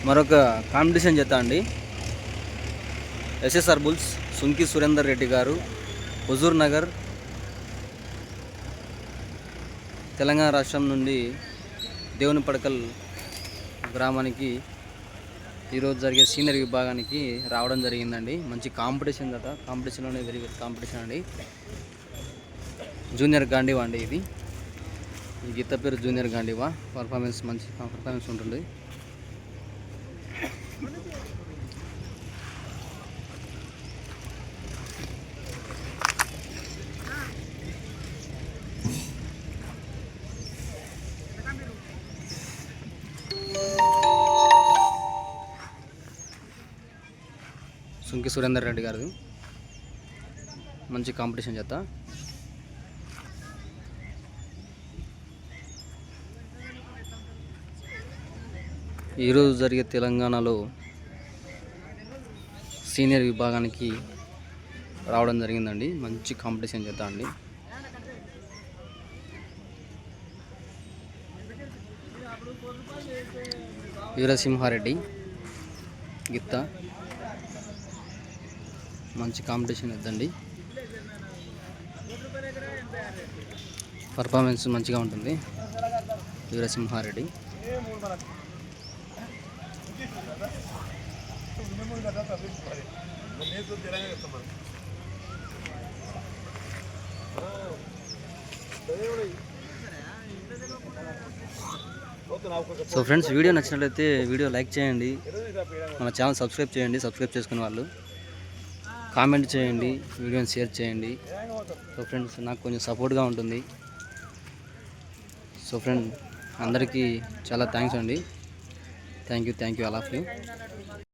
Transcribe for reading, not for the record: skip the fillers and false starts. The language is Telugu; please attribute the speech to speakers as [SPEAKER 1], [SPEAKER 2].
[SPEAKER 1] మరొక కాంపిటీషన్ చేస్తా అండి. ఎస్ఎస్ఆర్ బుల్స్ సుంకి సురేందర్ రెడ్డి గారు, హుజూర్ నగర్, తెలంగాణ రాష్ట్రం నుండి దేవుని పడకల్ గ్రామానికి ఈరోజు జరిగే సీనియర్ విభాగానికి రావడం జరిగిందండి. మంచి కాంపిటీషన్ కదా, కాంపిటీషన్లోనే వెరీ కాంపిటీషన్ అండి. జూనియర్ గాంధీవా అండి ఇది. ఈ గీత పేరు జూనియర్ గాంధీవా. మంచి పర్ఫార్మెన్స్ ఉంటుంది. సుంకి సురేందర్ రెడ్డి గారు మంచి కాంపిటీషన్ చేత ఈరోజు జరిగే తెలంగాణలో సీనియర్ విభాగానికి రావడం జరిగిందండి. మంచి కాంపిటీషన్ చేత అండి. వీరసింహారెడ్డి గిత్త మంచి కాంపిటీషన్ ఇద్దండి. పర్ఫార్మెన్స్ మంచిగా ఉంటుంది. వీరసింహారెడ్డి సో ఫ్రెండ్స్, వీడియో నచ్చినట్లయితే వీడియో లైక్ చేయండి, మన ఛానల్ సబ్స్క్రైబ్ చేయండి. సబ్స్క్రైబ్ చేసుకునే వాళ్ళు కామెంట్ చేయండి, వీడియోని షేర్ చేయండి. సో ఫ్రెండ్స్, నాకు కొంచెం సపోర్ట్గా ఉంటుంది. సో ఫ్రెండ్, అందరికీ చాలా థ్యాంక్స్ అండి. Thank you all of you.